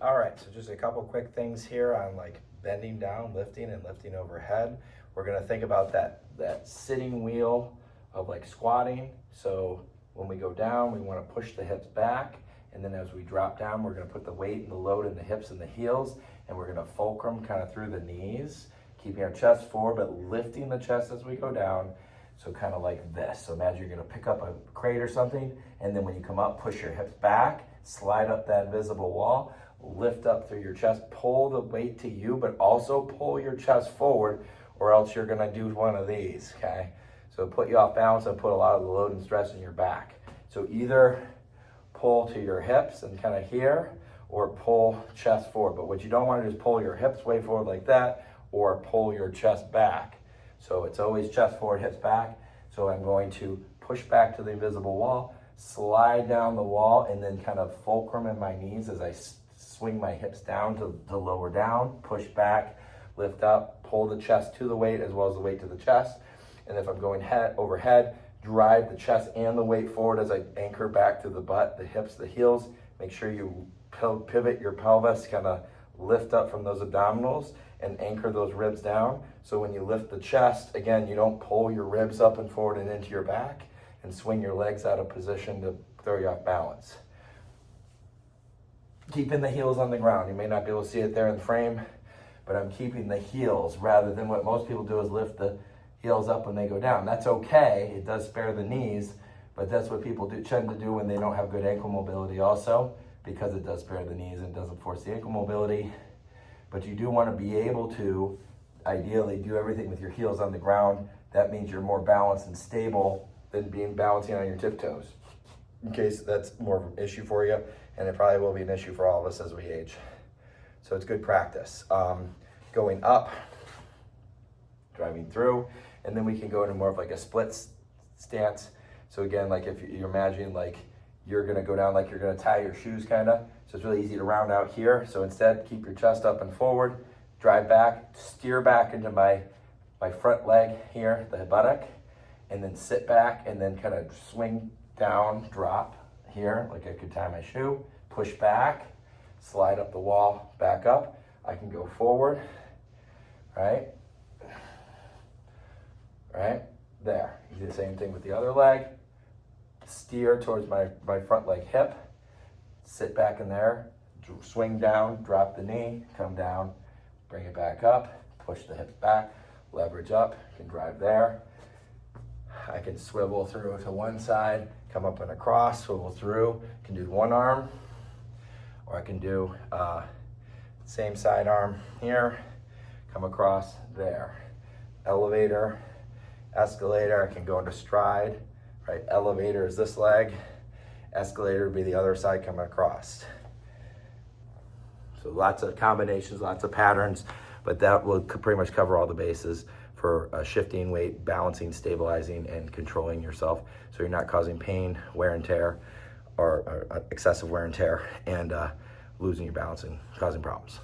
All right, so just a couple quick things here on like bending down, lifting, and lifting overhead. We're gonna think about that sitting wheel of like squatting. So when we go down, we wanna push the hips back, and then as we drop down, we're gonna put the weight and the load in the hips and the heels, and we're gonna fulcrum kind of through the knees, keeping our chest forward, but lifting the chest as we go down. So kind of like this. So imagine you're gonna pick up a crate or something, and then when you come up, push your hips back, slide up that invisible wall, lift up through your chest, pull the weight to you, but also pull your chest forward, or else you're gonna do one of these, okay? So put you off balance and put a lot of the load and stress in your back. So either pull to your hips and kind of here, or pull chest forward. But what you don't wanna do is pull your hips way forward like that, or pull your chest back. So it's always chest forward, hips back. So I'm going to push back to the invisible wall, slide down the wall, and then kind of fulcrum in my knees as I swing my hips down to lower down, push back, lift up, pull the chest to the weight as well as the weight to the chest. And if I'm going head overhead, drive the chest and the weight forward as I anchor back to the butt, the hips, the heels. Make sure you pivot your pelvis, kind of lift up from those abdominals and anchor those ribs down. So when you lift the chest, again, you don't pull your ribs up and forward and into your back and swing your legs out of position to throw you off balance. Keeping the heels on the ground. You may not be able to see it there in the frame, but I'm keeping the heels rather than what most people do is lift the heels up when they go down. That's okay, it does spare the knees, but that's what people tend to do when they don't have good ankle mobility also, because it does spare the knees and doesn't force the ankle mobility. But you do want to be able to ideally do everything with your heels on the ground. That means you're more balanced and stable than balancing on your tiptoes. In case that's more of an issue for you, and it probably will be an issue for all of us as we age. So it's good practice. Going up, driving through, and then we can go into more of like a split stance. So again, like if you're imagining like you're gonna go down like you're gonna tie your shoes kinda. So it's really easy to round out here. So instead, keep your chest up and forward, drive back, steer back into my front leg here, the buttock, and then sit back and then kind of swing down, drop here, like I could tie my shoe, push back, slide up the wall, back up. I can go forward, right? Right, there. You do the same thing with the other leg. Steer towards my front leg hip, sit back in there, swing down, drop the knee, come down, bring it back up, push the hips back, leverage up, you can drive there. I can swivel through to one side, come up and across, swivel through, can do one arm, or I can do same side arm here, come across there. Elevator, escalator, I can go into stride, right? Elevator is this leg, escalator would be the other side coming across. So lots of combinations, lots of patterns, but that will pretty much cover all the bases for shifting weight, balancing, stabilizing, and controlling yourself so you're not causing pain, wear and tear, or excessive wear and tear, and losing your balance and causing problems.